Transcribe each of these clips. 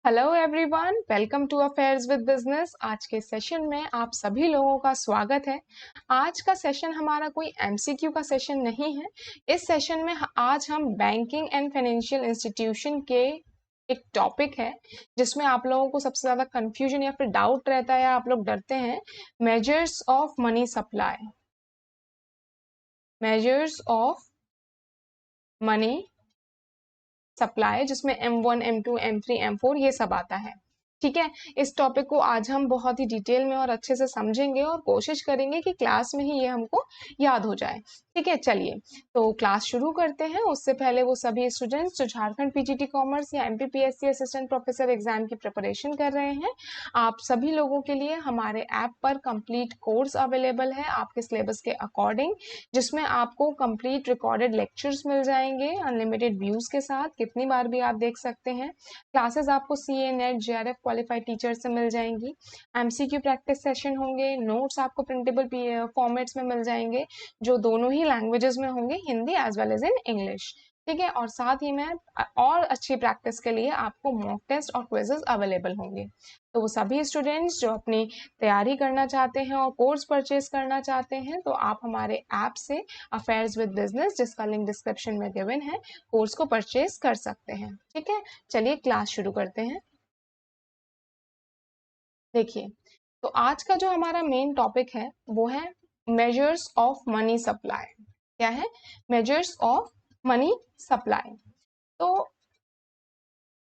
Hello everyone, welcome to affairs with business. आज के session में आप सभी लोगों का स्वागत है। आज का सेशन हमारा कोई एमसीक्यू का सेशन नहीं है। इस सेशन में आज हम बैंकिंग एंड फाइनेंशियल इंस्टीट्यूशन के एक टॉपिक है जिसमें आप लोगों को सबसे ज्यादा कंफ्यूजन या फिर डाउट रहता है या आप लोग डरते हैं। Measures of money supply, measures of money supply, जिसमें M1, M2, M3, M4 ये सब आता है। ठीक है, इस टॉपिक को आज हम बहुत ही डिटेल में और अच्छे से समझेंगे और कोशिश करेंगे कि क्लास में ही ये हमको याद हो जाए। ठीक है, चलिए तो क्लास शुरू करते हैं। उससे पहले वो सभी स्टूडेंट्स जो झारखंड पीजीटी कॉमर्स या एमपीपीएससी असिस्टेंट प्रोफेसर एग्जाम की प्रिपरेशन कर रहे हैं, आप सभी लोगों के लिए हमारे ऐप पर कंप्लीट कोर्स अवेलेबल है आपके सिलेबस के अकॉर्डिंग, जिसमें आपको कंप्लीट रिकॉर्डेड लेक्चर्स मिल जाएंगे अनलिमिटेड व्यूज के साथ। कितनी बार भी आप देख सकते हैं। क्लासेस आपको CA NET JRF qualified teacher से मिल जाएंगी। एमसीक्यू प्रैक्टिस सेशन होंगे, नोट्स आपको प्रिंटेबल फॉर्मेट्स में मिल जाएंगे जो दोनों ही लैंग्वेजेस में होंगे, Hindi as well as in English. ठीक है, और साथ ही में और अच्छी प्रैक्टिस के लिए आपको मॉक टेस्ट और क्विजेस अवेलेबल होंगे। तो वो सभी स्टूडेंट्स जो अपनी तैयारी करना चाहते हैं और कोर्स परचेज करना चाहते हैं, तो आप हमारे ऐप से अफेयर्स विद बिजनेस, जिसका लिंक डिस्क्रिप्शन में गिवन है, कोर्स को परचेज कर सकते हैं। ठीक है, चलिए क्लास शुरू करते हैं। देखिए, तो आज का जो हमारा मेन टॉपिक है वो है मेजर्स ऑफ मनी सप्लाई। क्या है? Measures of money supply. तो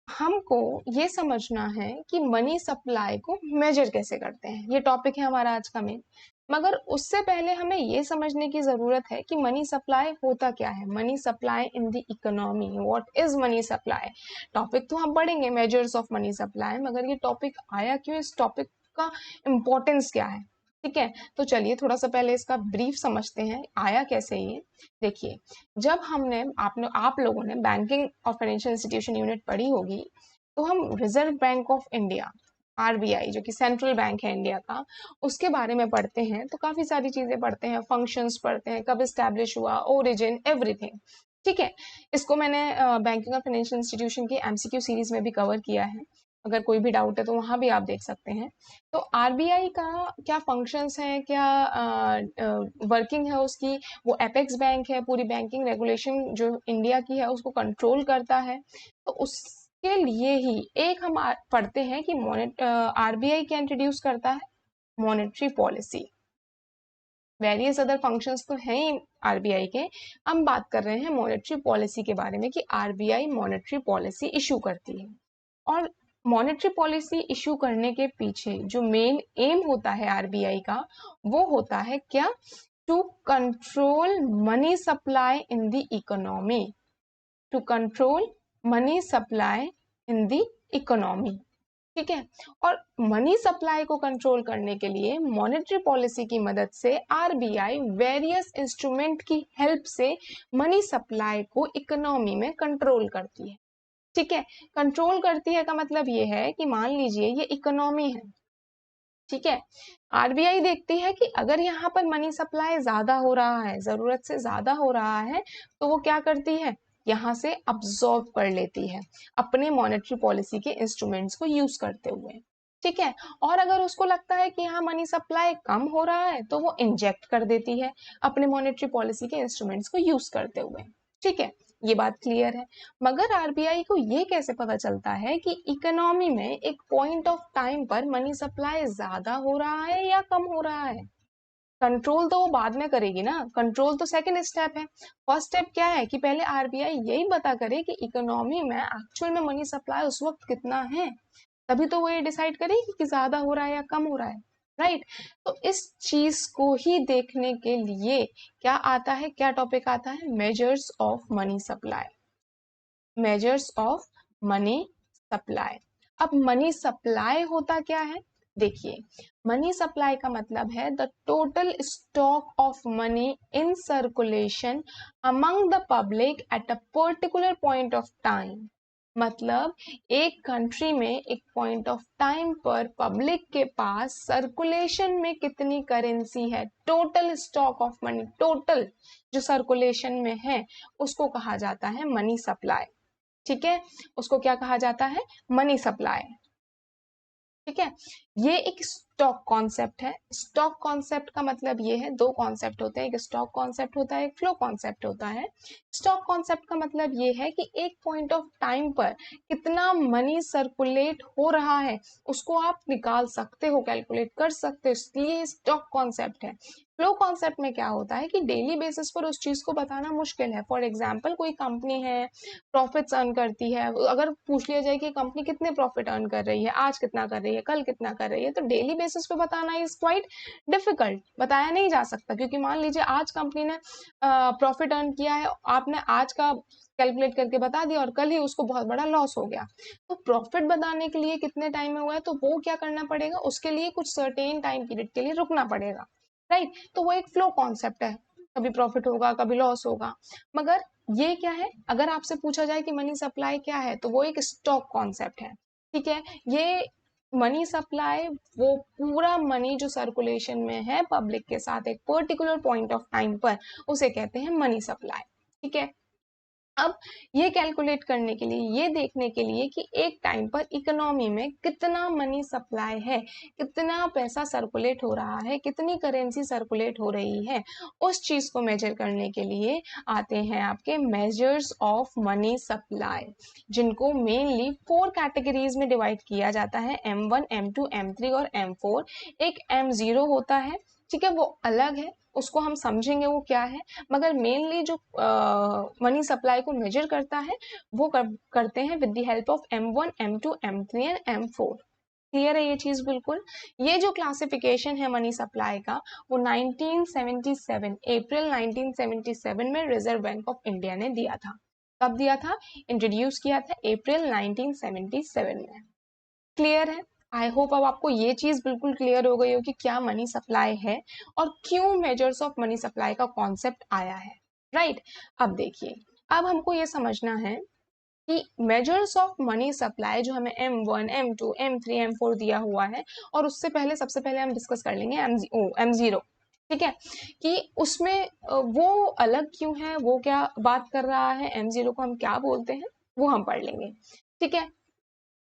हमको ये समझना है कि मनी सप्लाई को मेजर कैसे करते हैं, ये टॉपिक है हमारा आज का मेन। मगर उससे पहले हमें ये समझने की जरूरत है कि मनी सप्लाई होता क्या है। Money supply in the economy, what is money supply. Topic तो हम पढ़ेंगे मेजर्स ऑफ मनी सप्लाई, मगर ये टॉपिक आया क्यों, इस टॉपिक का इम्पोर्टेंस क्या है। ठीक है, तो चलिए थोड़ा सा पहले इसका ब्रीफ समझते हैं, आया कैसे ये। देखिए, जब हमने आप लोगों ने बैंकिंग और फाइनेंशियल इंस्टीट्यूशन यूनिट पढ़ी होगी, तो हम reserve bank of India, RBI, जो कि सेंट्रल बैंक है इंडिया का, उसके बारे में पढ़ते हैं। तो काफी सारी चीजें पढ़ते हैं, फंक्शंस पढ़ते हैं, कब स्टैब्लिश हुआ, ओरिजिन, एवरीथिंग। ठीक है, इसको मैंने बैंकिंग और फाइनेंशियल इंस्टीट्यूशन की एमसीक्यू सीरीज में भी कवर किया है। अगर कोई भी डाउट है तो वहां भी आप देख सकते हैं। तो आरबीआई का क्या फंक्शंस हैं, क्या वर्किंग है उसकी। वो एपेक्स बैंक है, पूरी बैंकिंग रेगुलेशन जो इंडिया की है उसको कंट्रोल करता है। तो उसके लिए ही एक हम पढ़ते हैं कि आरबीआई क्या इंट्रोड्यूस करता है, monetary policy. Various other functions तो हैं ही आरबीआई के। हम बात कर रहे हैं मॉनेटरी पॉलिसी के बारे में कि आरबीआई मॉनेटरी पॉलिसी इशू करती है। और मॉनेटरी पॉलिसी इशू करने के पीछे जो मेन एम होता है आरबीआई का, वो होता है क्या, to control money supply in the economy. To control money supply in the economy. ठीक है, और मनी सप्लाई को कंट्रोल करने के लिए मॉनेटरी पॉलिसी की मदद से आरबीआई वेरियस इंस्ट्रूमेंट की हेल्प से मनी सप्लाई को इकोनॉमी में कंट्रोल करती है। ठीक है, कंट्रोल करती है का मतलब ये है कि मान लीजिए ये इकोनॉमी है। ठीक है, आरबीआई देखती है कि अगर यहाँ पर मनी सप्लाई ज्यादा हो रहा है, जरूरत से ज्यादा हो रहा है, तो वो क्या करती है, यहाँ से अब्सॉर्ब कर लेती है अपने मॉनेटरी पॉलिसी के इंस्ट्रूमेंट्स को यूज करते हुए। ठीक है, और अगर उसको लगता है कि यहाँ मनी सप्लाई कम हो रहा है, तो वो इंजेक्ट कर देती है अपने मॉनेटरी पॉलिसी के इंस्ट्रूमेंट्स को यूज करते हुए। ठीक है, ये बात क्लियर है। मगर आरबीआई को ये कैसे पता चलता है कि इकोनॉमी में एक पॉइंट ऑफ टाइम पर मनी सप्लाई ज्यादा हो रहा है या कम हो रहा है। कंट्रोल तो वो बाद में करेगी ना, कंट्रोल तो सेकंड स्टेप है। फर्स्ट स्टेप क्या है कि पहले आरबीआई यही पता करे कि इकोनॉमी में एक्चुअल में मनी सप्लाई उस वक्त कितना है, तभी तो वो ये डिसाइड करेगी कि ज्यादा हो रहा है या कम हो रहा है। राइट, तो इस चीज को ही देखने के लिए क्या आता है, क्या टॉपिक आता है, measures of money supply. Measures of money supply. अब मनी सप्लाई होता क्या है, देखिए, मनी सप्लाई का मतलब है the total stock of money in circulation among the public at a particular point of time. मतलब एक कंट्री में एक पॉइंट ऑफ टाइम पर पब्लिक के पास सर्कुलेशन में कितनी करेंसी है, total stock of money, total जो सर्कुलेशन में है, उसको कहा जाता है मनी सप्लाई। ठीक है, उसको क्या कहा जाता है, मनी सप्लाई। ठीक है, ये एक स्टॉक कॉन्सेप्ट है। स्टॉक कॉन्सेप्ट का मतलब ये है, दो कॉन्सेप्ट होते हैं, एक स्टॉक कॉन्सेप्ट होता है, एक फ्लो कॉन्सेप्ट होता है। स्टॉक कॉन्सेप्ट का मतलब ये है कि एक पॉइंट ऑफ टाइम पर कितना मनी सर्कुलेट हो रहा है उसको आप निकाल सकते हो, कैलकुलेट कर सकते हो, इसलिए स्टॉक कॉन्सेप्ट है। फ्लो कॉन्सेप्ट में क्या होता है कि डेली बेसिस पर उस चीज को बताना मुश्किल है। फॉर एग्जाम्पल कोई कंपनी है, प्रॉफिट्स अर्न करती है, अगर पूछ लिया जाए कि कंपनी कितने प्रॉफिट अर्न कर रही है, आज कितना कर रही है, कल कितना कर रही है, तो डेली बेसिस पे बताना इज क्वाइट डिफिकल्ट, बताया नहीं जा सकता। क्योंकि मान लीजिए आज कंपनी ने प्रॉफिट अर्न किया है, आपने आज का कैलकुलेट करके बता दिया और कल ही उसको बहुत बड़ा लॉस हो गया, तो प्रॉफिट बताने के लिए कितने टाइम में हुआ है, तो वो क्या करना पड़ेगा, उसके लिए कुछ सर्टेन टाइम पीरियड के लिए रुकना पड़ेगा, राइट। तो वो एक फ्लो कॉन्सेप्ट है, कभी प्रॉफिट होगा कभी लॉस होगा। मगर ये क्या है, अगर आपसे पूछा जाए कि मनी सप्लाई क्या है, तो वो एक स्टॉक कॉन्सेप्ट है। ठीक है, ये मनी सप्लाई वो पूरा मनी जो सर्कुलेशन में है पब्लिक के साथ एक पर्टिकुलर पॉइंट ऑफ टाइम पर, उसे कहते हैं मनी सप्लाई। ठीक है, अब ये कैलकुलेट करने के लिए, ये देखने के लिए कि एक टाइम पर इकोनॉमी में कितना मनी सप्लाई है, कितना पैसा सर्कुलेट हो रहा है, कितनी करेंसी सर्कुलेट हो रही है, उस चीज को मेजर करने के लिए आते हैं आपके मेजर्स ऑफ मनी सप्लाई, जिनको मेनली 4 कैटेगरीज में डिवाइड किया जाता है, M1, M2, M3 और M4। एक M0 होता है, ठीक है, वो अलग है, उसको हम समझेंगे वो क्या है। मगर मेनली जो मनी सप्लाई को मेजर करता है वो करते हैं with the help of M1, M2, M3 and M4। Clear है ये चीज बिल्कुल। ये जो क्लासिफिकेशन है मनी सप्लाई का, वो 1977, अप्रैल 1977 में रिजर्व बैंक ऑफ इंडिया ने दिया था। कब दिया था, इंट्रोड्यूस किया था अप्रैल 1977 में। क्लियर है, आई होप अब आपको ये चीज बिल्कुल क्लियर हो गई हो कि क्या मनी सप्लाई है और क्यों मेजर्स ऑफ मनी सप्लाई का कॉन्सेप्ट आया है, राइट। अब देखिए, अब हमको ये समझना है कि मेजर्स ऑफ मनी सप्लाई जो हमें M1, M2, M3, M4 दिया हुआ है, और उससे पहले सबसे पहले हम डिस्कस कर लेंगे M0। ठीक है, कि उसमें वो अलग क्यों है, वो क्या बात कर रहा है, M0 को हम क्या बोलते हैं, वो हम पढ़ लेंगे। ठीक है,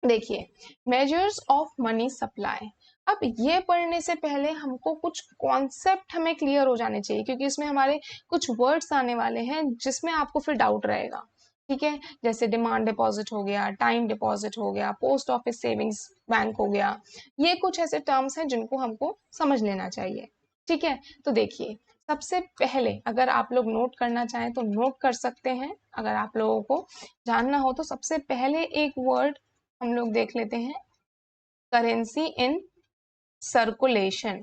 देखिए, मेजर्स ऑफ मनी सप्लाई। अब ये पढ़ने से पहले हमको कुछ कॉन्सेप्ट हमें क्लियर हो जाने चाहिए, क्योंकि इसमें हमारे कुछ वर्ड्स आने वाले हैं जिसमें आपको फिर डाउट रहेगा। ठीक है, जैसे डिमांड डिपॉजिट हो गया, टाइम डिपॉजिट हो गया, पोस्ट ऑफिस सेविंग्स बैंक हो गया, ये कुछ ऐसे टर्म्स हैं जिनको हमको समझ लेना चाहिए। ठीक है, तो देखिए, सबसे पहले अगर आप लोग नोट करना चाहें तो नोट कर सकते हैं, अगर आप लोगों को जानना हो तो सबसे पहले एक वर्ड हम लोग देख लेते हैं, currency in circulation.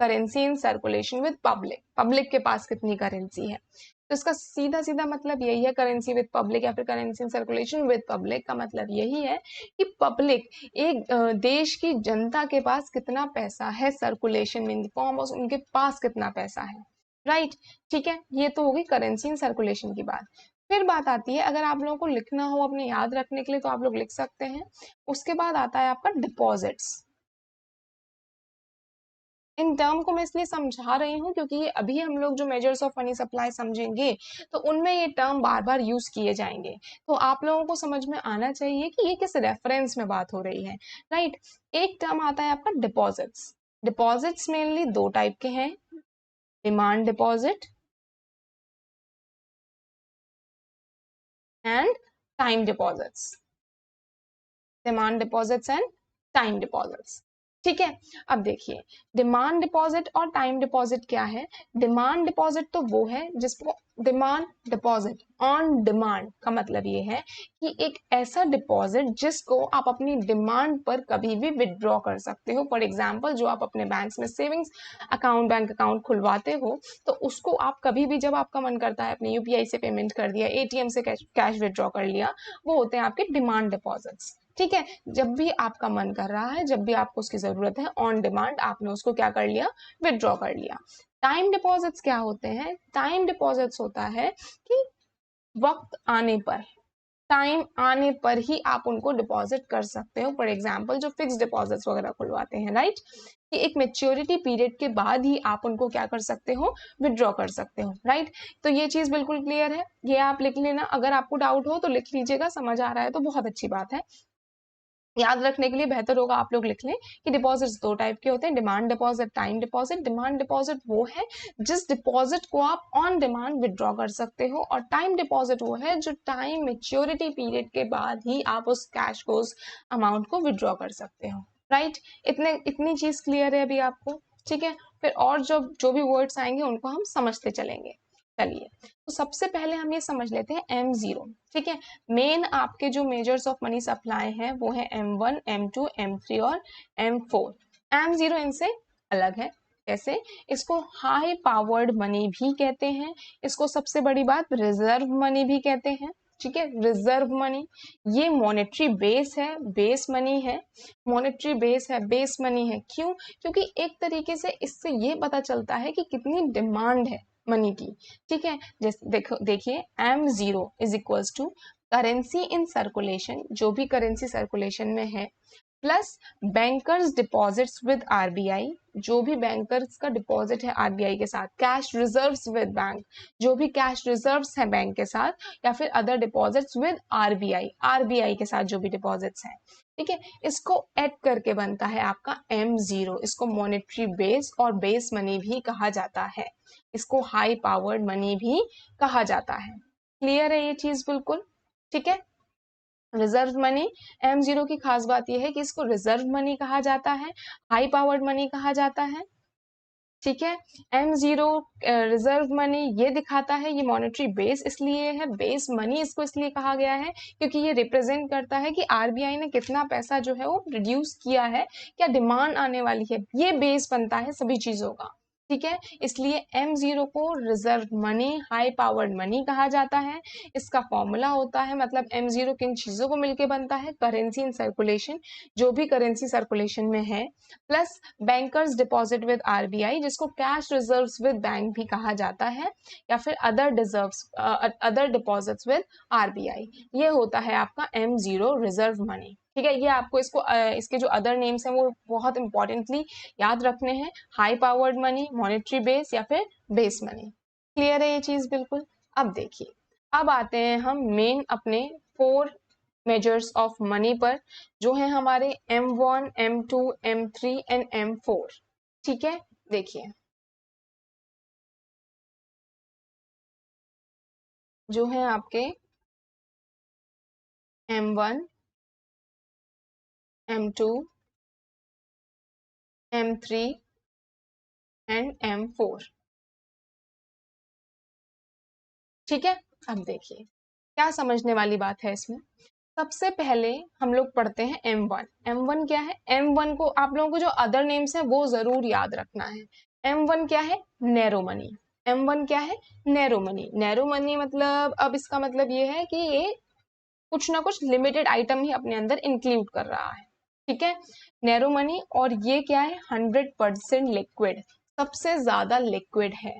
Currency in circulation with public, public के पास कितनी करेंसी है, तो इसका सीधा सीधा मतलब यही है, करेंसी विद पब्लिक या फिर currency in circulation with public का मतलब यही है कि पब्लिक, एक देश की जनता के पास कितना पैसा है सर्कुलेशन में, इन फॉर्म ऑफ उनके पास कितना पैसा है, राइट। ठीक है, ये तो होगी करेंसी इन सर्कुलेशन की बात। फिर बात आती है, अगर आप लोगों को लिखना हो अपने याद रखने के लिए तो आप लोग लिख सकते हैं। उसके बाद आता है आपका डिपॉजिट्स। इन टर्म को मैं इसलिए समझा रही हूँ क्योंकि ये अभी हम लोग जो मेजर्स ऑफ मनी सप्लाई समझेंगे तो उनमें ये टर्म बार बार यूज किए जाएंगे, तो आप लोगों को समझ में आना चाहिए कि ये किस रेफरेंस में बात हो रही है, राइट। एक टर्म आता है आपका डिपॉजिट्स। डिपॉजिट्स मेनली दो टाइप के हैं, demand deposit and time deposits. Demand deposits and time deposits. ठीक है, अब देखिए, डिमांड डिपॉजिट और टाइम डिपॉजिट क्या है। डिमांड डिपॉजिट तो वो है जिसको, डिमांड डिपॉजिट, ऑन डिमांड का मतलब ये है कि एक ऐसा डिपॉजिट जिसको आप अपनी डिमांड पर कभी भी विदड्रॉ कर सकते हो। फॉर एग्जांपल, जो आप अपने बैंक्स में सेविंग्स अकाउंट, बैंक अकाउंट खुलवाते हो, तो उसको आप कभी भी जब आपका मन करता है अपने यूपीआई से पेमेंट कर दिया, एटीएम से कैश विदड्रॉ कर लिया, वो होते हैं आपके डिमांड डिपॉजिट्स। ठीक है, जब भी आपका मन कर रहा है, जब भी आपको उसकी जरूरत है, ऑन डिमांड आपने उसको क्या कर लिया, विदड्रॉ कर लिया। टाइम डिपॉजिट्स क्या होते हैं, टाइम डिपॉजिट्स होता है कि वक्त आने पर, टाइम आने पर ही आप उनको डिपॉजिट कर सकते हो। फॉर एग्जाम्पल जो फिक्स डिपॉजिट्स वगैरह खुलवाते हैं, राइट, कि एक मेच्योरिटी पीरियड के बाद ही आप उनको क्या कर सकते हो, विड्रॉ कर सकते हो, राइट। तो ये चीज बिल्कुल क्लियर है, ये आप लिख लेना। अगर आपको डाउट हो तो लिख लीजिएगा, समझ आ रहा है तो बहुत अच्छी बात है। याद रखने के लिए बेहतर होगा आप लोग लिख लें कि डिपॉजिट्स दो टाइप के होते हैं, demand deposit, time deposit. Demand deposit वो है जिस डिपॉजिट को आप ऑन डिमांड विड्रॉ कर सकते हो, और टाइम डिपॉजिट वो है जो टाइम मेच्योरिटी पीरियड के बाद ही आप उस कैश को, उस अमाउंट को विड्रॉ कर सकते हो, राइट। इतनी चीज क्लियर है अभी आपको, ठीक है। फिर और जो भी वर्ड्स आएंगे उनको हम समझते चलेंगे। चलिए, तो सबसे पहले हम ये समझ लेते हैं M0, ठीक है। मेन आपके जो मेजर्स ऑफ मनी सप्लाई है वो है M1, M2, M3 और M4। M0 इनसे अलग है। कैसे? इसको हाई पावर्ड मनी भी कहते हैं, इसको सबसे बड़ी बात रिजर्व मनी भी कहते हैं, ठीक है। रिजर्व मनी ये मॉनेटरी बेस है, बेस मनी है, मॉनेटरी बेस है, बेस मनी है। क्यों? क्योंकि एक तरीके से इससे ये पता चलता है कि कितनी डिमांड है मनी की, ठीक है। जैसे देखिए M0 is equals to currency in circulation, जो भी करेंसी सर्कुलेशन में है, plus bankers deposits with RBI, जो भी बैंकर्स का डिपॉजिट है आरबीआई के साथ, कैश रिजर्व्स विद बैंक, जो भी कैश रिजर्व्स है बैंक के साथ, या फिर other deposits with RBI, RBI के साथ जो भी डिपॉजिट्स हैं, ठीक है। इसको ऐड करके बनता है आपका M0। इसको मॉनेटरी बेस और बेस मनी भी कहा जाता है, इसको हाई पावर्ड मनी भी कहा जाता है। क्लियर है ये चीज बिल्कुल, ठीक है। रिजर्व मनी, M0 की खास बात यह है कि इसको रिजर्व मनी कहा जाता है, हाई पावर्ड मनी कहा जाता है, ठीक है। M0 रिजर्व मनी ये दिखाता है, ये मॉनेटरी बेस इसलिए है, बेस मनी इसको इसलिए कहा गया है क्योंकि ये रिप्रेजेंट करता है कि आरबीआई ने कितना पैसा जो है वो रिड्यूस किया है, क्या डिमांड आने वाली है, ये बेस बनता है सभी चीजों का, ठीक है। इसलिए M0 को reserve money, high powered money कहा जाता है। इसका फॉर्मूला होता है, मतलब M0 किन चीजों को मिलके बनता है, करेंसी इन सर्कुलेशन, जो भी करेंसी सर्कुलेशन में है, plus bankers deposit with RBI, जिसको कैश रिजर्व्स विद बैंक भी कहा जाता है, या फिर अदर डिपॉजिट्स विद आरबीआई, ये होता है आपका M0 रिजर्व मनी, ठीक है। ये आपको इसके जो अदर नेम्स हैं वो बहुत इंपॉर्टेंटली याद रखने हैं, high powered money, monetary base या फिर बेस मनी। क्लियर है ये चीज बिल्कुल। अब देखिए, अब आते हैं हम मेन अपने 4 मेजर्स ऑफ मनी पर, जो है हमारे M1, M2, M3 and M4, ठीक है। देखिए, जो है आपके M1, M2, M3 and M4, ठीक है। अब देखिए, क्या समझने वाली बात है इसमें। सबसे पहले हम लोग पढ़ते हैं M1। M1 क्या है? M1 को आप लोगों को जो अदर नेम्स हैं वो जरूर याद रखना है। M1 क्या है? Narrow money. M1 क्या है? Narrow money. नैरो मनी मतलब, अब इसका मतलब ये है कि ये कुछ ना कुछ लिमिटेड आइटम ही अपने अंदर इंक्लूड कर रहा है, ठीक है। नैरो मनी, और ये क्या है? 100% लिक्विड, सबसे ज्यादा लिक्विड है,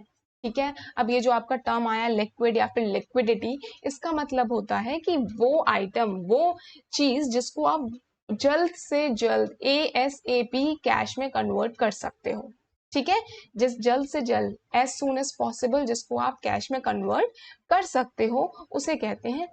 ठीक है। अब ये जो आपका टर्म आया लिक्विड या फिर लिक्विडिटी, इसका मतलब होता है कि वो आइटम, वो चीज जिसको आप जल्द से जल्द ASAP कैश में कन्वर्ट कर सकते हो, ठीक है। जिस जल्द से जल्द, एज सून एज पॉसिबल, जिसको आप कैश में कन्वर्ट कर सकते हो, उसे कहते हैं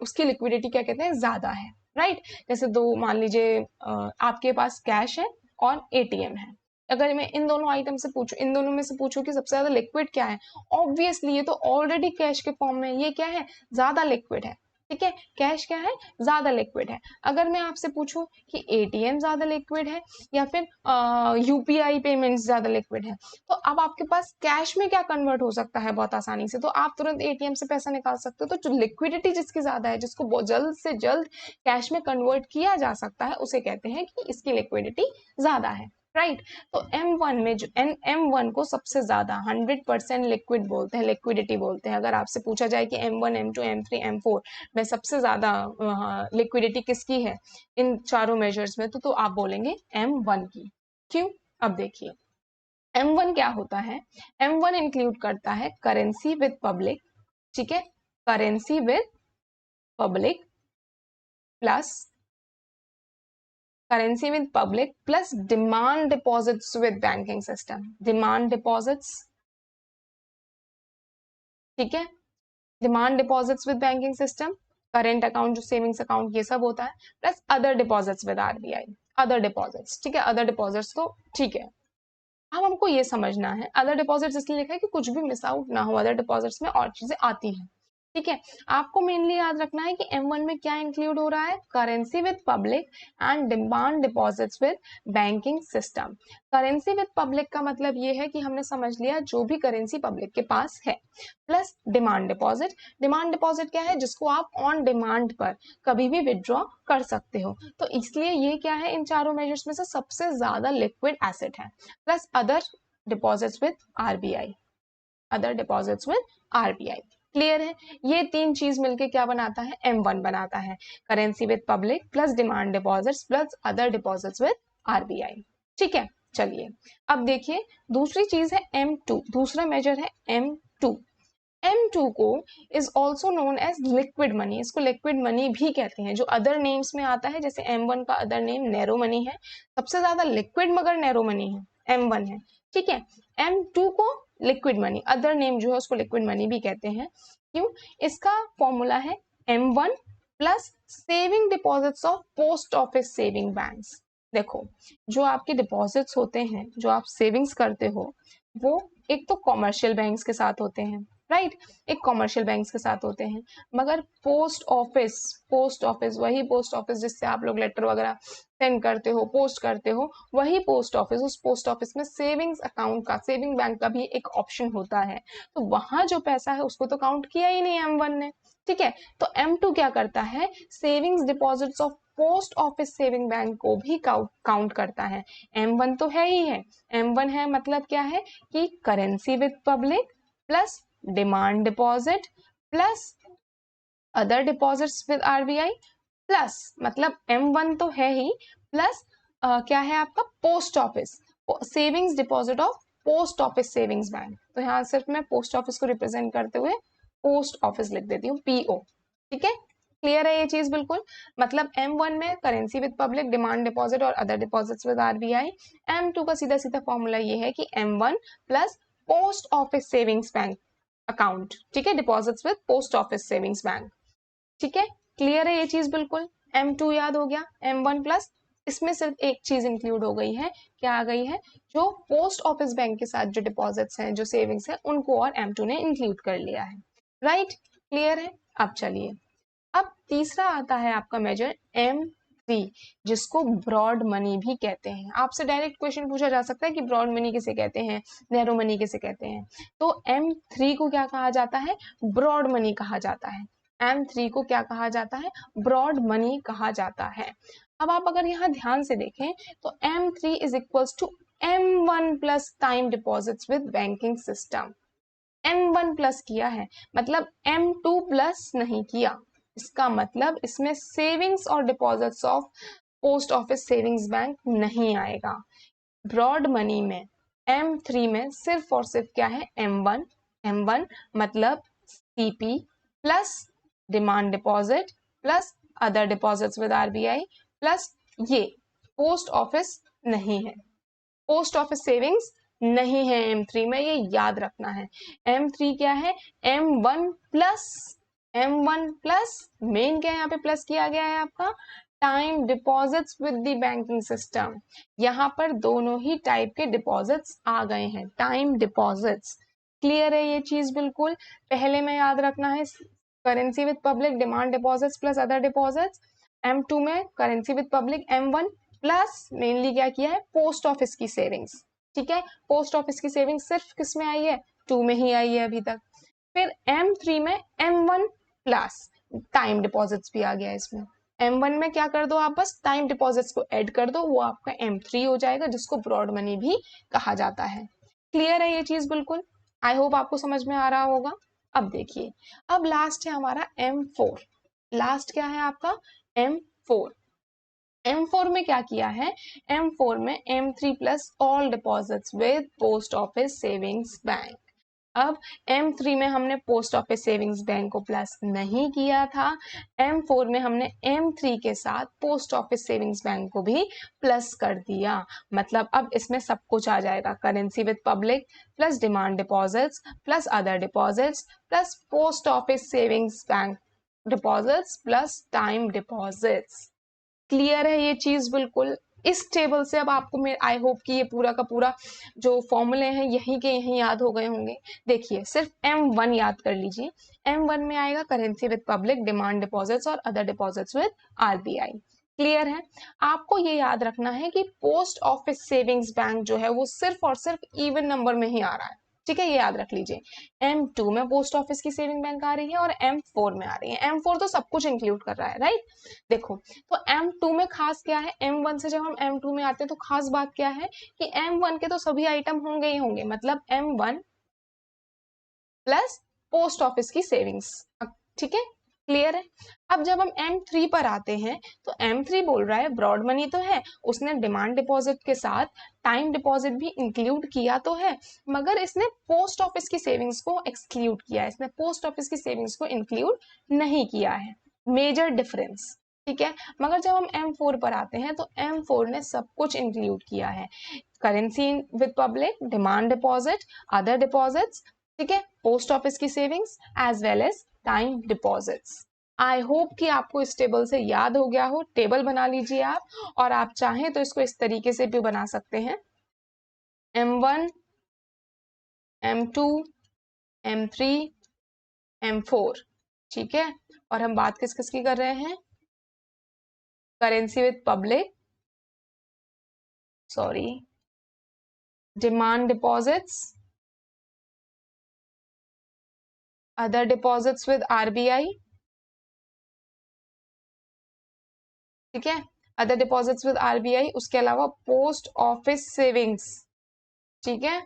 उसकी लिक्विडिटी क्या कहते हैं? ज्यादा है, राइट। जैसे दो, मान लीजिए आपके पास कैश है और एटीएम है। अगर मैं इन दोनों आइटम से पूछूं, इन दोनों में से पूछूं कि सबसे ज्यादा लिक्विड क्या है, ऑब्वियसली ये तो ऑलरेडी कैश के फॉर्म में, ये क्या है? ज्यादा लिक्विड है, ठीक है। कैश क्या है? ज्यादा लिक्विड है। अगर मैं आपसे पूछूं कि एटीएम ज्यादा लिक्विड है या फिर यूपीआई पेमेंट ज्यादा लिक्विड है, तो अब आपके पास कैश में क्या कन्वर्ट हो सकता है बहुत आसानी से, तो आप तुरंत एटीएम से पैसा निकाल सकते हो। तो जो लिक्विडिटी जिसकी ज्यादा है, जिसको बहुत जल्द से जल्द कैश में कन्वर्ट किया जा सकता है, उसे कहते हैं कि इसकी लिक्विडिटी ज्यादा है, राइट। तो M1 में जो M1 को सबसे ज्यादा 100% लिक्विड बोलते हैं, लिक्विडिटी बोलते हैं। अगर आपसे पूछा जाए कि M1, M2, M3, M4 में सबसे ज्यादा लिक्विडिटी किसकी है इन चारों मेजर्स में, तो आप बोलेंगे M1 की। क्यों? अब देखिए, M1 क्या होता है? M1 इंक्लूड करता है करेंसी विद पब्लिक, ठीक है, currency with public plus currency with public plus demand deposits with banking system, demand deposits, ठीक है, demand deposits with banking system, current account जो सेविंग्स अकाउंट ये सब होता है, plus other deposits with RBI, other deposits, ठीक है, other deposits तो ठीक है। अब हमको ये समझना है अदर डिपॉजिट्स इसलिए लिखा है कि कुछ भी मिस आउट ना हो, अदर डिपॉजिट्स में और चीजें आती हैं, ठीक है। आपको मेनली याद रखना है कि M1 में क्या इंक्लूड हो रहा है, currency with public and demand deposits with banking system. Currency with public का मतलब ये है कि हमने समझ लिया जो भी करेंसी पब्लिक के पास है, plus demand deposit. Demand deposit क्या है, जिसको आप ऑन डिमांड पर कभी भी विड्रॉ कर सकते हो, तो इसलिए ये क्या है, इन चारों मेजर्स में से सबसे ज्यादा लिक्विड एसेट है। Plus other deposits with RBI, other deposits with RBI, clear है। ये तीन चीज मिलके क्या बनाता है, M1 बनाता है, currency with public plus demand deposits plus other deposits with RBI, ठीक है। चलिए अब देखिए दूसरी चीज है M2, दूसरा मेजर है M2। M2 को is also known as liquid money, इसको लिक्विड मनी भी कहते हैं, जो अदर नेम्स में आता है, जैसे M1 का अदर नेम नैरो मनी है, सबसे ज्यादा लिक्विड मगर नैरो मनी है, M1 है, ठीक है। M2 को लिक्विड मनी, अदर नेम जो है उसको लिक्विड मनी भी कहते हैं, क्यों, इसका फॉर्मूला है M1 plus saving deposits of post office saving banks. देखो जो आपके डिपॉजिट्स होते हैं, जो आप सेविंग्स करते हो, वो एक तो कॉमर्शियल बैंक्स के साथ होते हैं, राइट, एक कॉमर्शियल बैंक्स के साथ होते हैं, मगर पोस्ट ऑफिस वही पोस्ट ऑफिस जिससे आप लोग लेटर वगैरह सेंड करते हो, पोस्ट करते हो, वही पोस्ट ऑफिस, उस पोस्ट ऑफिस में सेविंग्स अकाउंट का, सेविंग बैंक का भी एक ऑप्शन होता है, तो वहां जो पैसा है उसको तो काउंट किया ही नहीं M1 ने, ठीक है। तो M2 क्या करता है, savings deposits of post office saving bank को भी काउंट करता है। M1 तो है ही है, M1 है मतलब क्या है कि currency with public plus demand deposit plus other deposits with RBI plus, मतलब M1 तो है ही, प्लस क्या है आपका post office savings deposit of post office savings bank, तो यहाँ सिर्फ मैं पोस्ट ऑफिस को रिप्रेजेंट करते हुए पोस्ट ऑफिस लिख देती हूँ, PO, ठीक है। क्लियर है ये चीज बिल्कुल, मतलब M1 में currency with public, demand deposit और other deposits with RBI. M2 का सीधा सीधा फॉर्मूला ये है कि M1 plus post office savings bank account, ठीक है, deposits with post office savings bank, ठीक है। क्लियर है ये चीज बिल्कुल, M2 याद हो गया, M1 प्लस इसमें सिर्फ एक चीज इंक्लूड हो गई है, क्या आ गई है, जो पोस्ट ऑफिस बैंक के साथ जो डिपॉजिट्स हैं, जो सेविंग्स है, उनको और M2 ने इंक्लूड कर लिया है, राइट, क्लियर है। अब चलिए, अब तीसरा आता है आपका मेजर M3, जिसको ब्रॉड मनी भी कहते हैं। आपसे डायरेक्ट क्वेश्चन पूछा जा सकता है कि ब्रॉड मनी किसे कहते हैं, नैरो मनी किसे कहते हैं, तो M3 को क्या कहा जाता है, ब्रॉड मनी कहा जाता है। M3 को क्या कहा जाता है, ब्रॉड मनी कहा जाता है। अब आप अगर यहाँ ध्यान से देखें तो M3 is equals to M1 plus time deposits with banking system, M1 plus किया है, मतलब M2 प्लस नहीं किया, इसका मतलब इसमें सेविंग्स और deposits of post office savings bank नहीं आएगा। ब्रॉड मनी में M3 में सिर्फ और सिर्फ क्या है, M1 मतलब CP plus demand deposit plus other deposits with RBI plus ये पोस्ट ऑफिस नहीं है, पोस्ट ऑफिस सेविंग्स नहीं है M3 में, ये याद रखना है। M3 क्या है, M1 प्लस मेन क्या है, यहाँ पे प्लस किया गया है आपका time deposits with the banking system, यहाँ पर दोनों ही टाइप के डिपॉजिट्स आ गए हैं, टाइम डिपॉजिट्स। क्लियर है ये चीज बिल्कुल, पहले में याद रखना है currency with public, demand deposits plus other deposits, M2 में currency with public, M1 plus mainly क्या किया है, पोस्ट ऑफिस की सेविंग्स, ठीक है। पोस्ट ऑफिस की सेविंग्स सिर्फ किस में आई है, 2 में ही आई है अभी तक। फिर M3 में M1 प्लस टाइम डिपॉजिट्स भी आ गया इसमें, M1 में क्या कर दो आप, बस टाइम डिपॉजिट्स को ऐड कर दो, वो आपका M3 हो जाएगा, जिसको ब्रॉड मनी भी कहा जाता है। क्लियर है ये चीज बिल्कुल, आई होप आपको समझ में आ रहा होगा। अब देखिए, अब लास्ट है हमारा M4, लास्ट क्या है आपका, M4। M4 में क्या किया है, M4 में M3 plus all deposits with post office savings bank. अब M3 में हमने पोस्ट ऑफिस सेविंग्स बैंक को प्लस नहीं किया था, M4 में हमने M3 के साथ पोस्ट ऑफिस सेविंग्स बैंक को भी प्लस कर दिया। मतलब अब इसमें सब कुछ आ जाएगा, currency with public plus demand deposits plus other deposits plus post office savings bank deposits plus time deposits. Clear है ये चीज बिल्कुल। इस टेबल से अब आपको मैं आई होप कि ये पूरा का पूरा जो फॉर्मूले हैं यहीं के यहीं याद हो गए होंगे। देखिए सिर्फ M1 याद कर लीजिए। M1 में आएगा currency with public, demand deposits और other deposits with RBI। Clear है। आपको ये याद रखना है कि पोस्ट ऑफिस सेविंग्स बैंक जो है वो सिर्फ और सिर्फ इवन नंबर में ही आ रहा है। ठीक है, ये याद रख लीजिए। M2 में पोस्ट ऑफिस की सेविंग बैंक आ रही है और M4 में आ रही है। M4 तो सब कुछ इंक्लूड कर रहा है, राइट। देखो तो M2 में खास क्या है, M1 से जब हम M2 में आते हैं तो खास बात क्या है कि M1 के तो सभी आइटम होंगे ही होंगे, मतलब M1 प्लस पोस्ट ऑफिस की सेविंग्स। ठीक है, क्लियर है। अब जब हम M3 पर आते हैं तो M3 बोल रहा है ब्रॉड मनी तो है, उसने डिमांड डिपॉजिट के साथ टाइम डिपॉजिट भी इंक्लूड किया तो है, मगर इसने पोस्ट ऑफिस की सेविंग्स को एक्सक्लूड किया है, इसने पोस्ट ऑफिस की सेविंग्स को इंक्लूड नहीं किया है। Major difference. ठीक है, मगर जब हम M4 पर आते हैं तो M4 ने सब कुछ इंक्लूड किया है, currency with public, demand deposit, other deposits, ठीक है, पोस्ट ऑफिस की savings as well as time deposits. I hope कि आपको इस टेबल से याद हो गया हो। टेबल बना लीजिए आप, और आप चाहें तो इसको इस तरीके से भी बना सकते हैं, M1, M2, M3, M4। ठीक है, और हम बात किस किस की कर रहे हैं, currency with public, sorry, demand deposits, other deposits with RBI। ठीक है, अदर डिपॉजिट्स विद RBI, उसके अलावा पोस्ट ऑफिस सेविंग्स। ठीक है,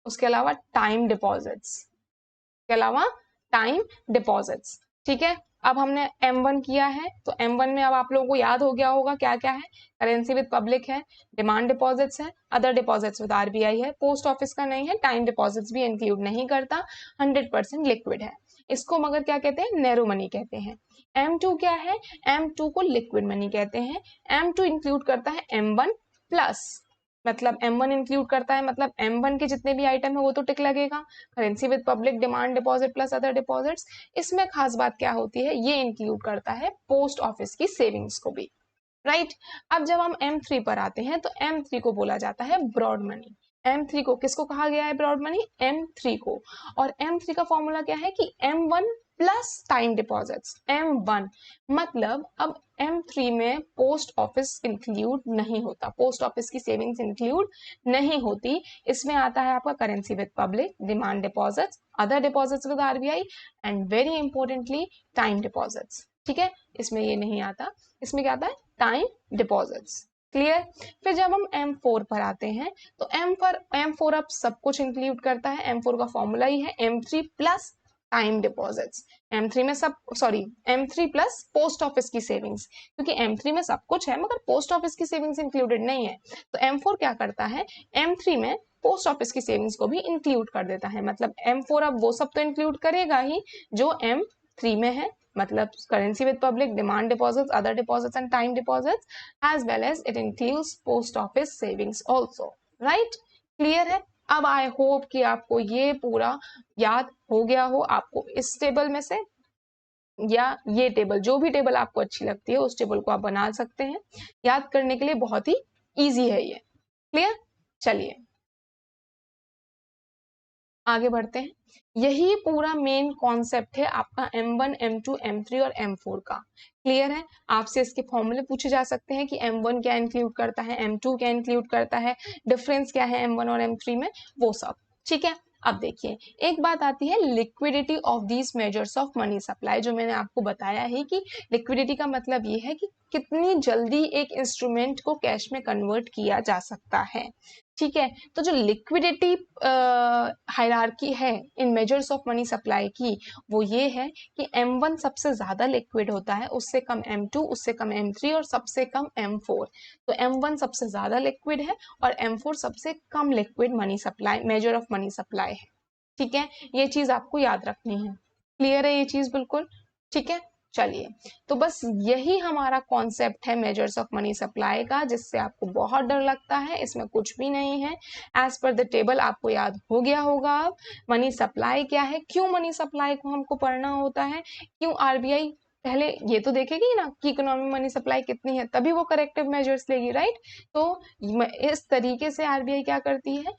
उसके अलावा टाइम डिपॉजिट्स, के अलावा टाइम डिपॉजिट्स। ठीक है, अब हमने M1 किया है तो M1 में अब आप लोगों को याद हो गया होगा क्या क्या है, करेंसी विद पब्लिक है, डिमांड डिपॉजिट्स है, अदर डिपॉजिट्स विद RBI है, पोस्ट ऑफिस का नहीं है, टाइम डिपॉजिट्स भी इंक्लूड नहीं करता, 100% लिक्विड है। इसको मगर क्या कहते हैं, नैरो मनी कहते हैं। M2 क्या है, M2 को लिक्विड मनी कहते हैं। M2 इंक्लूड करता है M1 प्लस, मतलब M1 इंक्लूड करता है, मतलब M1 के जितने भी आइटम है वो तो टिक लगेगा, currency with public, demand deposit plus other deposits. इसमें खास बात क्या होती है, ये इंक्लूड करता है पोस्ट ऑफिस की सेविंग्स को भी, राइट। अब जब हम M3 पर आते हैं तो M3 को बोला जाता है ब्रॉड मनी। M3 को किसको कहा गया है ब्रॉड मनी, M3 को। और M3 का फॉर्मूला क्या है कि M1 plus time deposits, M1, मतलब अब M3 में पोस्ट ऑफिस इंक्लूड नहीं होता, पोस्ट ऑफिस की सेविंग्स इंक्लूड नहीं होती। इसमें आता है आपका currency with public, demand deposits, other deposits with RBI and very importantly time deposits. ठीक है, इसमें ये नहीं आता, इसमें क्या आता है, टाइम डिपॉजिट्स। क्लियर। फिर जब हम M4 पर आते हैं तो M4 अब सब कुछ इंक्लूड करता है। M4 का फॉर्मूला ही है M3 plus time deposits. M3 में सब, sorry, M3 plus post office की सेविंग्स, क्योंकि M3 में सब कुछ है मगर पोस्ट ऑफिस की सेविंग्स इंक्लूडेड नहीं है, तो M4 क्या करता है, M3 में पोस्ट ऑफिस की सेविंग्स को भी इंक्लूड कर देता है। मतलब M4 अब वो सब तो इंक्लूड करेगा ही जो M3 में है, मतलब currency with public, demand deposits, other deposits and time deposits, as well as it includes post office savings also, right. Clear है। अब आई होप कि आपको ये पूरा याद हो गया हो। आपको इस टेबल में से या ये टेबल, जो भी टेबल आपको अच्छी लगती है उस टेबल को आप बना सकते हैं, याद करने के लिए बहुत ही इजी है ये। क्लियर। चलिए आगे बढ़ते हैं। यही पूरा मेन कॉन्सेप्ट है आपका M1, M2, M3 और M4 का। क्लियर है। आपसे इसके फॉर्मूले पूछे जा सकते हैं कि M1 क्या इंक्लूड करता है, M2 क्या इंक्लूड करता है, डिफरेंस क्या है M1 और M3 में, वो सब। ठीक है। अब देखिए, एक बात आती है liquidity of these measures of money supply, जो मैंने आपको बताया है कि लिक्विडिटी का मतलब ये है कि कितनी जल्दी एक इंस्ट्रूमेंट को कैश में कन्वर्ट किया जा सकता है। ठीक है, तो जो लिक्विडिटी हायरार्की है इन मेजर्स ऑफ मनी सप्लाई की, वो ये है कि M1 सबसे ज्यादा लिक्विड होता है, उससे कम M2, उससे कम M3 और सबसे कम M4। तो M1 सबसे ज्यादा लिक्विड है और M4 सबसे कम liquid money supply, measure of money supply है। ठीक है, ये चीज आपको याद रखनी है। क्लियर है ये चीज बिल्कुल? ठीक है, चलिए, तो बस यही हमारा कॉन्सेप्ट है मेजर्स ऑफ मनी सप्लाई का, जिससे आपको बहुत डर लगता है, इसमें कुछ भी नहीं है। एज पर द टेबल आपको याद हो गया होगा अब मनी सप्लाई क्या है, क्यों मनी सप्लाई को हमको पढ़ना होता है, क्यों आरबीआई पहले ये तो देखेगी ना कि इकोनॉमी मनी सप्लाई कितनी है, तभी वो करेक्टिव मेजर्स लेगी, राइट। तो इस तरीके से आरबीआई क्या करती है,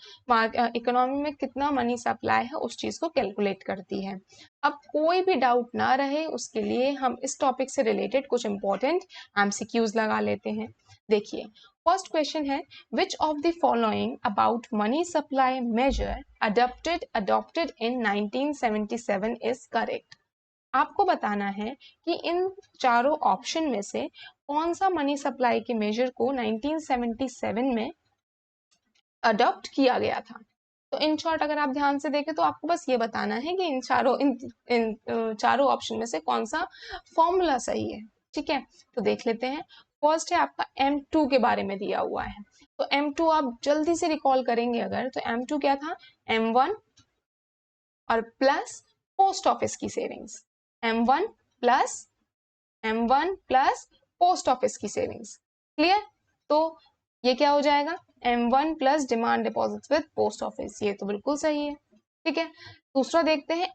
इकोनॉमी में कितना मनी सप्लाई है उस चीज को कैलकुलेट करती है। अब कोई भी डाउट ना रहे उसके लिए हम इस टॉपिक से रिलेटेड कुछ इंपॉर्टेंट एमसीक्यूज लगा लेते हैं। देखिए, फर्स्ट क्वेश्चन है, which of the following about money supply measure adopted in 1977 is correct. आपको बताना है कि इन चारों ऑप्शन में से कौन सा मनी सप्लाई के मेजर को 1977 में अडॉप्ट किया गया था। तो इन शॉर्ट अगर आप ध्यान से देखें तो आपको बस ये बताना है कि इन चारों ऑप्शन में से कौन सा फॉर्मूला सही है। ठीक है, तो देख लेते हैं। फर्स्ट है आपका M2 के बारे में दिया हुआ है, तो M2 आप जल्दी से रिकॉल करेंगे अगर, तो M2 क्या था, M1 और प्लस पोस्ट ऑफिस की savings, M1 plus post office की सेविंग्स। क्लियर, तो ये क्या हो जाएगा, M1 plus demand deposits with post office, ये तो बिल्कुल सही है। ठीक है, दूसरा देखते हैं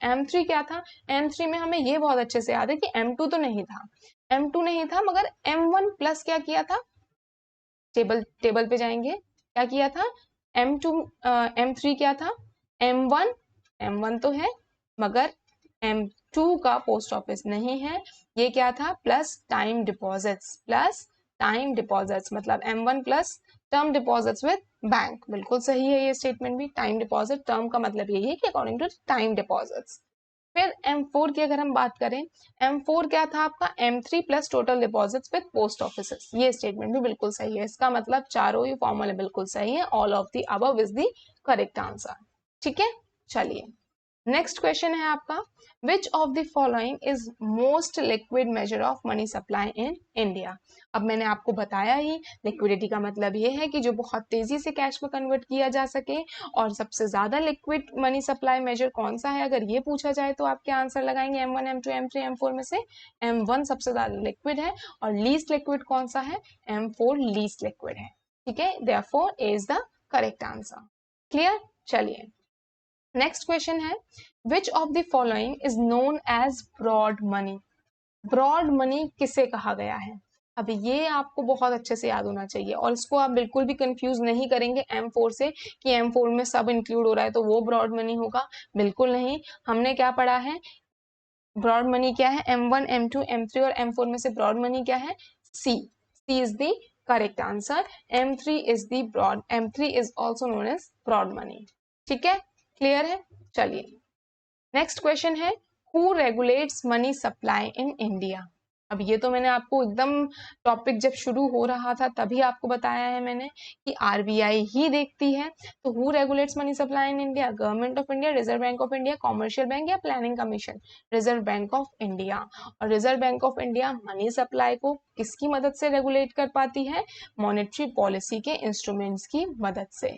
M3 क्या था, M3 में हमें ये बहुत अच्छे से याद है कि M2 तो नहीं था, M2 नहीं था, मगर M1 प्लस क्या किया था, टेबल पे जाएंगे, क्या किया था, M3 क्या था, M1 तो है मगर M2 का पोस्ट ऑफिस नहीं है, ये क्या था, प्लस टाइम डिपॉजिट्स, मतलब M1 plus term deposits with bank, बिल्कुल सही है ये स्टेटमेंट भी। टाइम डिपॉजिट, टर्म का मतलब यही है कि अकॉर्डिंग टू टाइम डिपॉजिट्स। फिर M4 की अगर हम बात करें, M4 क्या था आपका, M3 plus total deposits with post offices, ये स्टेटमेंट भी बिल्कुल सही है। इसका मतलब चारों ही फॉर्मूले बिल्कुल सही है, all of the above is the correct answer. ठीक है, चलिए, नेक्स्ट क्वेश्चन है आपका, विच of the following is most liquid major of money supply in India. अब मैंने आपको बताया ही, लिक्विडिटी का मतलब ये है कि जो बहुत तेजी से कैश में कन्वर्ट किया जा सके, और सबसे ज्यादा लिक्विड मनी सप्लाई मेजर कौन सा है, अगर ये पूछा जाए तो आप क्या आंसर लगाएंगे, M1 M2 M3 M4 में से M1 सबसे ज्यादा लिक्विड है, और लीस्ट लिक्विड कौन सा है, M4 लीस्ट लिक्विड है। ठीक है, therefore A is the correct answer. Clear, चलिए, नेक्स्ट क्वेश्चन है, which of the following is known as broad money. Broad money किसे कहा गया है, अब ये आपको बहुत अच्छे से याद होना चाहिए, और इसको आप बिल्कुल भी कंफ्यूज नहीं करेंगे M4 से कि M4 में सब इंक्लूड हो रहा है तो वो ब्रॉड मनी होगा, बिल्कुल नहीं। हमने क्या पढ़ा है, ब्रॉड मनी क्या है, M1 M2 M3 और M4 में से ब्रॉड मनी क्या है, C is the correct answer. M3 is also known as broad money. ठीक है, क्लियर है, चलिए, नेक्स्ट क्वेश्चन है, who regulates money supply in India. अब ये तो मैंने आपको एकदम टॉपिक जब शुरू हो रहा था तभी आपको बताया है मैंने कि आरबीआई ही देखती है। तो who regulates money supply in India, government of India, reserve bank of India, commercial bank या planning commission, reserve bank of India. और reserve bank of India money supply को किसकी मदद से रेगुलेट कर पाती है, मॉनेटरी पॉलिसी के इंस्ट्रूमेंट्स की मदद से,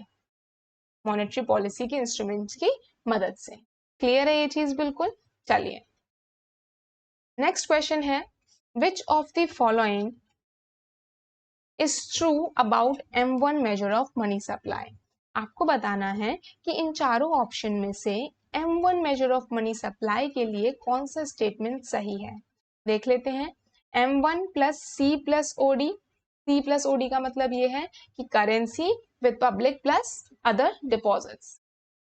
मॉनेटरी पॉलिसी के इंस्ट्रूमेंट्स की मदद से। क्लियर है ये चीज बिल्कुल, चलिए, नेक्स्ट क्वेश्चन है, which of the following is true about M1 major of money supply. आपको बताना है कि इन चारों ऑप्शन में से M1 major of money supply के लिए कौन सा स्टेटमेंट सही है। देख लेते हैं, M1 plus C plus OD, C plus OD का मतलब ये है कि currency with public plus other deposits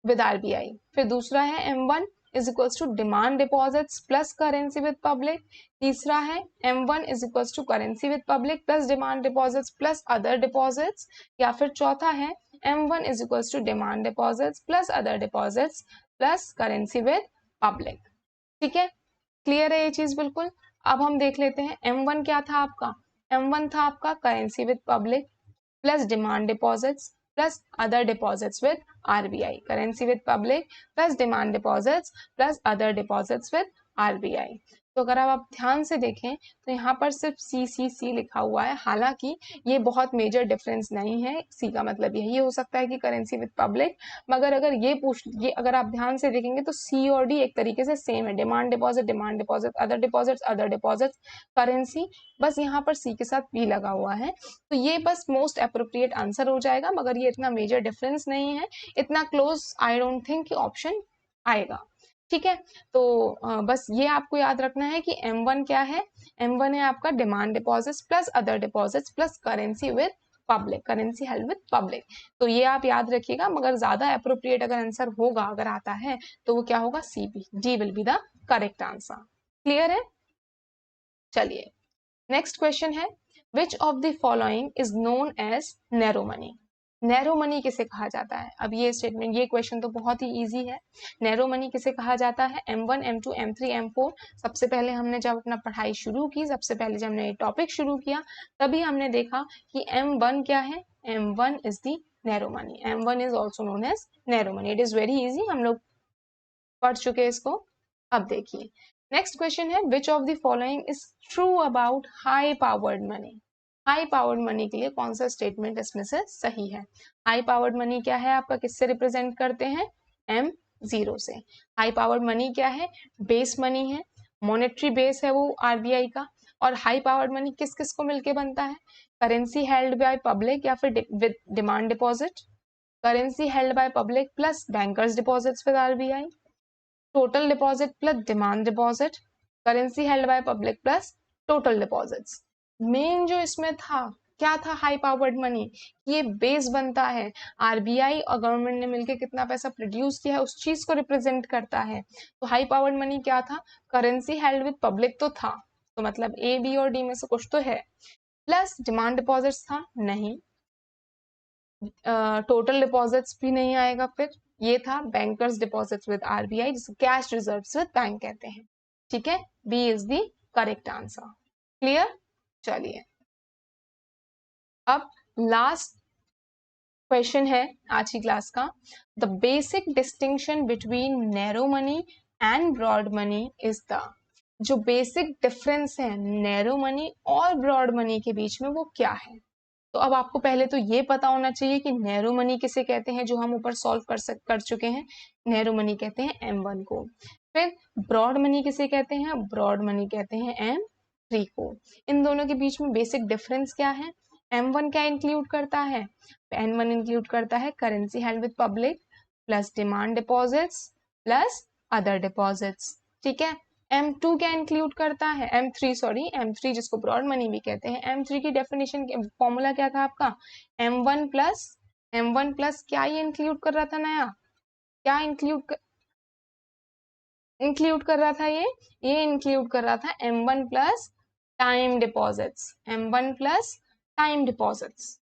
with RBI. फिर दूसरा है M1 is equals to demand deposits plus currency with public. तीसरा है M1 is equals to currency with public plus demand deposits plus other deposits. या फिर चौथा है M1 is equals to demand deposits plus other deposits plus currency with public. ठीक है, clear है ये चीज बिल्कुल। अब हम देख लेते हैं M1 क्या था आपका, M1 था आपका currency with public plus demand deposits plus other deposits with RBI, currency with public plus demand deposits plus other deposits with RBI। तो अगर आप ध्यान से देखें तो यहाँ पर सिर्फ CCC लिखा हुआ है, हालांकि ये बहुत मेजर डिफरेंस नहीं है। सी का मतलब यही हो सकता है कि करेंसी विद पब्लिक, मगर अगर ये अगर आप ध्यान से देखेंगे तो C और D एक तरीके से सेम है, demand deposit, other deposit, currency, बस यहाँ पर C के साथ B लगा हुआ है। तो ये बस मोस्ट अप्रोप्रिएट आंसर हो जाएगा, मगर ये इतना मेजर डिफरेंस नहीं है, इतना क्लोज आई डोंट थिंक कि ऑप्शन आएगा। ठीक है, तो बस ये आपको याद रखना है कि M1 क्या है, M1 है आपका demand deposits plus other deposits plus currency with public, currency held with public. तो ये आप याद रखिएगा, मगर ज्यादा अप्रोप्रिएट अगर आंसर होगा, अगर आता है तो वो क्या होगा, CB, D will be the correct answer. Clear है? चलिए नेक्स्ट क्वेश्चन है, which of the following is known as narrow money. Narrow money किसे कहा जाता है? अब ये स्टेटमेंट, ये क्वेश्चन तो बहुत ही इजी है। नैरो मनी किसे कहा जाता है? M1, M2, M3, M4। सबसे पहले हमने जब अपना पढ़ाई शुरू की, सबसे पहले जब हमने ये टॉपिक शुरू किया, तभी हमने देखा कि M1 क्या है, M1 is the narrow money, M1 is also known as narrow money. It is very easy, हम लोग पढ़ चुके हैं इसको। अब देखिए नेक्स्ट क्वेश्चन है, which of the following is true about high powered money. High powered money के लिए कौन सा स्टेटमेंट इसमें से सही है? हाई पावर्ड मनी क्या है आपका, किससे रिप्रेजेंट करते हैं? M0 से। हाई पावर्ड मनी क्या है? बेस मनी है, मॉनेटरी बेस है वो RBI का। और हाई पावर्ड मनी किस किस को मिलके बनता है? करेंसी हेल्ड बाय पब्लिक या फिर with demand deposit, currency held by public plus bankers deposits with RBI, total deposit plus demand deposit, currency held by public plus total deposits. Main जो इसमें था क्या था, हाई पावर्ड मनी, ये base बनता है, RBI और गवर्नमेंट ने मिलकर कितना पैसा प्रोड्यूस किया है उस चीज को रिप्रेजेंट करता है। तो हाई पावर्ड मनी क्या था? करेंसी हेल्ड विद पब्लिक तो था, तो मतलब A, B और D में से कुछ तो है। प्लस डिमांड डिपॉजिट्स था, नहीं। टोटल डिपॉजिट्स भी नहीं आएगा, फिर ये था बैंकर्स डिपॉजिट्स विद RBI, जिसे कैश रिजर्व्स विद बैंक कहते हैं। ठीक है, B is the correct answer. Clear? चलिए अब लास्ट क्वेश्चन है आज की क्लास का, the basic distinction between narrow money and broad money is the. जो बेसिक डिफरेंस है नैरो मनी और ब्रॉड मनी के बीच में वो क्या है? तो अब आपको पहले तो ये पता होना चाहिए कि नैरो मनी किसे कहते हैं, जो हम ऊपर सॉल्व कर चुके हैं। नैरो मनी कहते हैं M1 को। फिर ब्रॉड मनी किसे कहते हैं? ब्रॉड मनी कहते हैं M3 को। इन दोनों के बीच में बेसिक डिफरेंस क्या है? M1 क्या इंक्लूड करता है? M1 इंक्लूड करता है currency held with public plus demand deposits plus other deposits. ठीक है, M2 क्या इंक्लूड करता है? M3 जिसको ब्रॉड मनी भी कहते हैं। M3 की डेफिनेशन फॉर्मूला क्या था आपका? M1 प्लस क्या ये इंक्लूड कर रहा था नया? क्या इंक्लूड कर रहा था ये इंक्लूड कर रहा था M1 plus time deposits, M1 plus time deposits,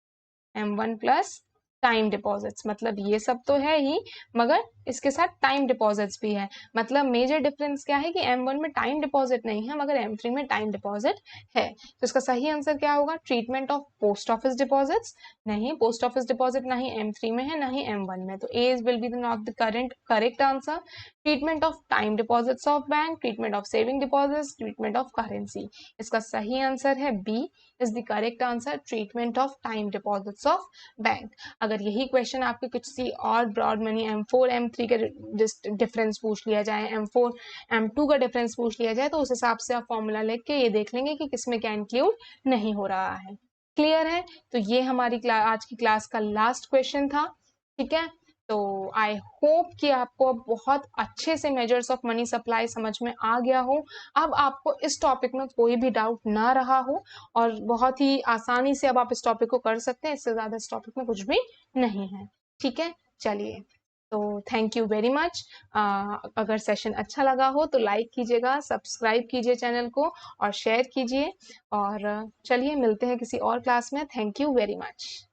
M1 plus time deposits, मतलब ये सब तो है ही, मगर इसके साथ टाइम डिपॉजिट्स भी है। मतलब मेजर डिफरेंस क्या है कि M1 में टाइम डिपॉजिट नहीं है, मगर M3 में टाइम डिपॉजिट है। तो इसका सही आंसर क्या होगा? Treatment of post office deposits. नहीं, पोस्ट ऑफिस डिपॉजिट ना ही M3 में है ना ही M1 में, तो A will be the not the correct answer. Treatment of time deposits of bank, treatment of saving deposits, treatment of currency. इसका सही answer है B is the correct answer, treatment of time deposits of bank. अगर यही question आपके कुछ सी और broad money M4 M3 के difference पूछ लिया जाए, M4 M2 का डिफरेंस पूछ लिया जाए, तो उस हिसाब से आप फॉर्मूला लेके के ये देख लेंगे कि किसमें क्या इंक्लूड नहीं हो रहा है। क्लियर है? तो ये हमारी आज की क्लास का लास्ट क्वेश्चन था। ठीक है, तो आई होप कि आपको बहुत अच्छे से मेजर्स ऑफ मनी सप्लाई समझ में आ गया हो। अब आपको इस टॉपिक में कोई भी डाउट ना रहा हो और बहुत ही आसानी से अब आप इस टॉपिक को कर सकते हैं। इससे ज्यादा इस टॉपिक में कुछ भी नहीं है। ठीक है, चलिए, तो थैंक यू वेरी मच। अगर सेशन अच्छा लगा हो तो लाइक कीजिएगा, सब्सक्राइब कीजिए चैनल को और शेयर कीजिए। और चलिए मिलते हैं किसी और क्लास में। Thank you very much.